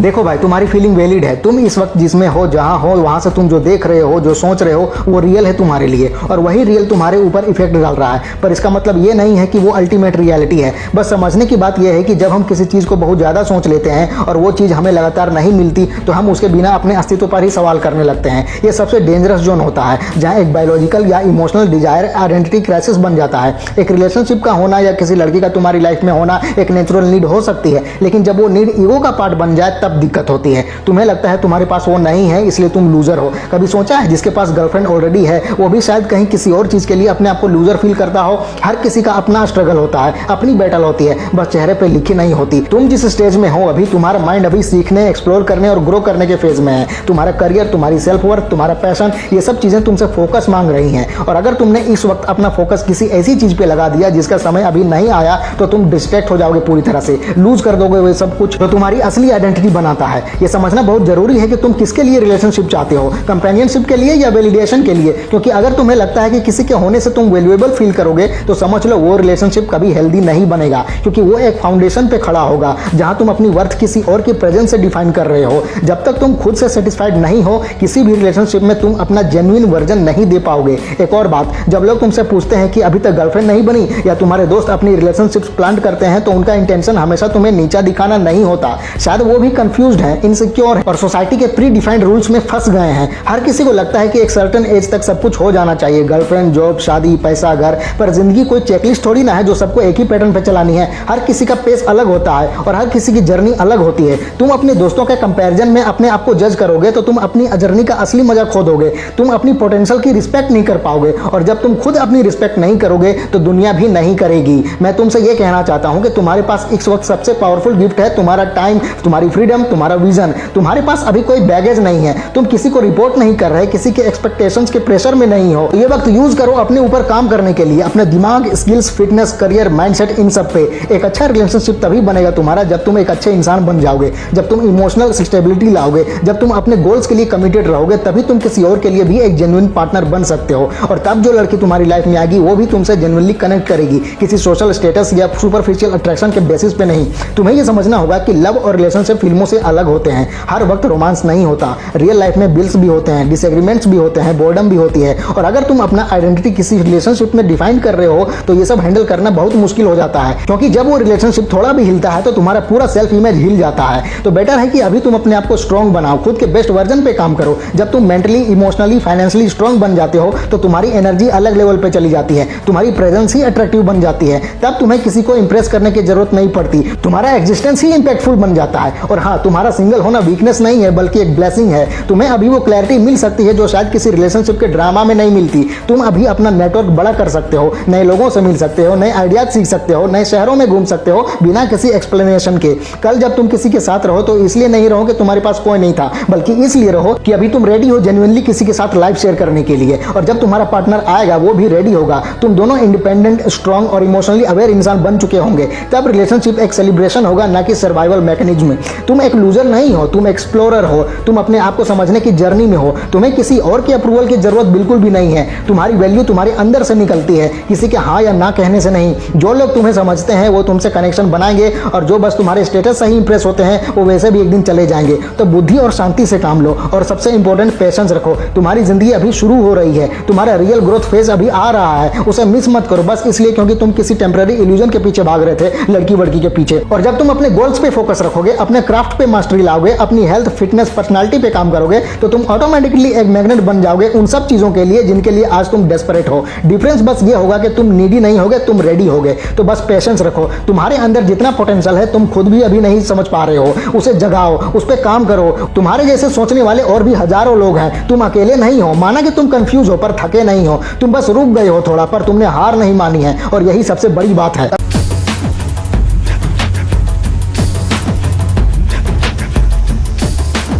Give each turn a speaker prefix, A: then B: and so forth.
A: देखो भाई, तुम्हारी फीलिंग वैलिड है। तुम इस वक्त जिसमें हो, जहां हो, वहां से तुम जो देख रहे हो, जो सोच रहे हो, वो रियल है तुम्हारे लिए, और वही रियल तुम्हारे ऊपर इफेक्ट डाल रहा है। पर इसका मतलब ये नहीं है कि वो अल्टीमेट रियलिटी है। बस समझने की बात यह है कि जब हम किसी चीज को बहुत ज्यादा सोच लेते हैं और वो चीज हमें लगातार नहीं मिलती, तो हम उसके बिना अपने अस्तित्व पर ही सवाल करने लगते हैं। ये सबसे डेंजरस जोन होता है, जहाँ एक बायोलॉजिकल या इमोशनल डिजायर आइडेंटिटी क्राइसिस बन जाता है। एक रिलेशनशिप का होना या किसी लड़की का तुम्हारी लाइफ में होना एक नेचुरल नीड हो सकती है, लेकिन जब वो नीड ईगो का पार्ट बन जाए तब दिक्कत होती है। तुम्हें लगता है तुम्हारे पास वो नहीं है, इसलिए तुम लूजर हो। कभी सोचा है जिसके पास गर्लफ्रेंड ऑलरेडी है, वो भी शायद कहीं किसी और चीज के लिए अपने आप को लूजर फील करता हो। हर किसी का अपना स्ट्रगल होता है, अपनी बैटल होती है, बस चेहरे पे लिखी नहीं होती। तुम जिस स्टेज में हो अभी, तुम्हारा माइंड अभी सीखने, एक्सप्लोर करने और ग्रो करने के फेज में है। तुम्हारा करियर, तुम्हारी सेल्फ वर्थ, तुम्हारा पैशन, ये सब चीजें तुमसे फोकस मांग रही हैं। और अगर तुमने इस वक्त अपना फोकस किसी ऐसी चीज पे लगा दिया जिसका समय अभी नहीं आया, तो तुम डिस्ट्रैक्ट हो जाओगे, पूरी तरह से लूज कर दोगे वो सब कुछ जो तुम्हारी असली आइडेंटिटी बनाता है। ये समझना बहुत जरूरी है कि तुम किसके लिए रिलेशनशिप चाहते हो, कंपेनियनशिप के लिए या वैलिडेशन के लिए। क्योंकि अगर तुम्हें लगता है कि किसी के होने से तुम वैल्यूएबल फील करोगे, तो समझ लो वो रिलेशनशिप कभी हेल्दी नहीं बनेगा, क्योंकि वो एक फाउंडेशन पे खड़ा होगा जहां तुम अपनी वर्थ किसी और की प्रेजेंस से डिफाइन कर रहे हो। जब तक तुम खुद से सेटिस्फाइड नहीं हो, किसी भी रिलेशनशिप में तुम अपना जेन्युइन वर्जन नहीं दे पाओगे। एक और बात, जब लोग तुमसे पूछते हैं कि अभी तक गर्लफ्रेंड नहीं बनी, या तुम्हारे दोस्त अपनी रिलेशनशिप्स प्लान करते हैं, तो उनका इंटेंशन हमेशा तुम्हें नीचा दिखाना नहीं होता। शायद वो भी कंफ्यूज्ड है, इनसिक्योर है और सोसाइटी के प्री डिफाइंड रूल्स में फंस गए हैं। हर किसी को लगता है कि एक सर्टेन एज तक सब कुछ हो जाना चाहिए, गर्लफ्रेंड, जॉब, शादी, पैसा, घर। पर जिंदगी कोई चेकलिस्ट थोड़ी ना है जो सबको एक ही पैटर्न पे चलानी है। हर किसी का पेस अलग होता है और हर किसी की जर्नी अलग होती है। तुम अपने दोस्तों के कंपैरिजन में अपने आप को जज करोगे तो तुम अपनी जर्नी का असली मजा खो दोगे। तुम अपनी पोटेंशियल की रिस्पेक्ट नहीं कर पाओगे, और जब तुम खुद अपनी रिस्पेक्ट नहीं करोगे तो दुनिया भी नहीं करेगी। मैं तुमसे ये कहना चाहता हूं कि तुम्हारे पास इस वक्त सबसे पावरफुल गिफ्ट है तुम्हारा टाइम, तुम्हारी फ्रीडम, तुम्हारा विजन। तुम्हारे पास अभी कोई बैगेज नहीं है, तुम किसी को रिपोर्ट नहीं कर रहे, किसी के एक्सपेक्टेशंस के प्रेशर में नहीं हो। ये वक्त यूज करो अपने ऊपर काम करने के लिए, अपने दिमाग, स्किल्स, फिटनेस, करियर, माइंडसेट, इन सब पे। एक अच्छा रिलेशनशिप तभी बनेगा तुम्हारा जब तुम एक अच्छे इंसान बन जाओगे, जब तुम इमोशनल स्टेबिलिटी लाओगे, जब तुम अपने गोल्स के लिए कमिटेड रहोगे, तभी तुम किसी और के लिए भी एक जेन्युइन पार्टनर बन सकते हो। और तब जो लड़की तुम्हारी लाइफ में आएगी वो भी तुमसे जेन्युइनली कनेक्ट करेगी, किसी सोशल स्टेटस या सुपरफिशियल अट्रैक्शन के बेसिस पे नहीं। तुम्हें ये समझना होगा कि लव और रिलेशनशिप फिल्मों से अलग होते हैं। हर वक्त रोमांस नहीं होता, रियल लाइफ में बिल्स भी होते हैं, डिसएग्रीमेंट्स भी होते हैं, बोर्डम भी होती है। और अगर तुम अपना आइडेंटिटी किसी रिलेशनशिप में डिफाइन कर रहे हो, तो ये सब हैंडल करना बहुत मुश्किल हो जाता है, क्योंकि जब वो रिलेशनशिप थोड़ा भी हिलता है तो तुम्हारा पूरा सेल्फ इमेज हिल जाता है। तो बेटर है कि अभी तुम अपने आप को स्ट्रॉन्ग बनाओ, खुद के बेस्ट वर्जन पे काम करो। जब तुम मेंटली, इमोशनली, फाइनेंशियली स्ट्रॉन्ग बन जाते हो, तो तुम्हारी एनर्जी अलग लेवल पे चली जाती है, तुम्हारी प्रेजेंस ही अट्रैक्टिव बन जाती है। तब तुम्हें किसी को इंप्रेस करने की जरूरत नहीं पड़ती, तुम्हारा एग्जिस्टेंस ही इंपैक्टफुल बन जाता है। और हाँ, तुम्हारा सिंगल होना वीकनेस नहीं है, बल्कि एक ब्लेसिंग है। तुम्हें अभी वो क्लैरिटी मिल सकती है जो शायद किसी रिलेशनशिप के ड्रामा में नहीं मिलती। तुम अभी अपना नेटवर्क बड़ा कर सकते हो, नए लोगों से मिल सकते हो, नए आइडियाज सीख सकते हो, नए शहरों में घूम सकते हो बिना किसी एक्सप्लेनेशन के। कल जब तुम किसी के साथ रहो तो इसलिए नहीं रहो कि तुम्हारे पास कोई नहीं था, बल्कि इसलिए रहो कि अभी तुम रेडी हो जेन्युइनली किसी के साथ लाइफ शेयर करने के लिए। और जब तुम्हारा पार्टनर आएगा वो भी रेडी होगा, तुम दोनों इंडिपेंडेंट, स्ट्रॉन्ग और इमोशनली अवेयर इंसान बन चुके होंगे। तब रिलेशनशिप एक सेलिब्रेशन होगा, ना कि सर्वाइवल मैकेनिज्म। तुम एक लूजर नहीं हो, तुम एक्सप्लोरर हो। तुम अपने आप को समझने की जर्नी में हो। तुम्हें किसी और के अप्रूवल की जरूरत बिल्कुल भी नहीं है। तुम्हारी वैल्यू तुम्हारे अंदर से निकलती है, किसी के हाँ या ना कहने से नहीं। जो लोग तुम्हें समझते हैं वो तुमसे कनेक्शन बनाएंगे, और जो बस तुम्हारे स्टेटस से ही इंप्रेस होते हैं वो वैसे भी एक दिन चले जाएंगे। तो बुद्धि और शांति से काम लो, और सबसे इंपॉर्टेंट पेशेंस रखो। तुम्हारी जिंदगी अभी शुरू हो रही है, तुम्हारा रियल ग्रोथ फेज अभी आ रहा है। उसे मिस मत करो बस इसलिए क्योंकि तुम किसी टेम्पररी इल्यूजन के पीछे भाग रहे थे, लड़की वड़की के पीछे। और जब तुम अपने गोल्स पे फोकस रखोगे, अपने क्राफ्ट पे मास्टरी लाओगे, अपनी हेल्थ, फिटनेस, पर्सनालिटी पे काम करोगे, तो तुम ऑटोमेटिकली एक मैग्नेट बन जाओगे उन सब चीजों के लिए जिनके लिए आज तुम डेस्परेट हो। डिफरेंस बस ये होगा कि तुम नीडी नहीं होगे, तुम रेडी होगे। तो बस पेशेंस रखो। तुम्हारे अंदर जितना पोटेंशियल है तुम खुद भी अभी नहीं समझ पा रहे हो, उसे जगाओ, उस पर काम करो। तुम्हारे जैसे सोचने वाले और भी हजारों लोग हैं, तुम अकेले नहीं हो। माना कि तुम कंफ्यूज हो पर थके नहीं हो, तुम बस रुक गए हो थोड़ा, पर तुमने हार नहीं मानी है, और यही सबसे बड़ी बात है।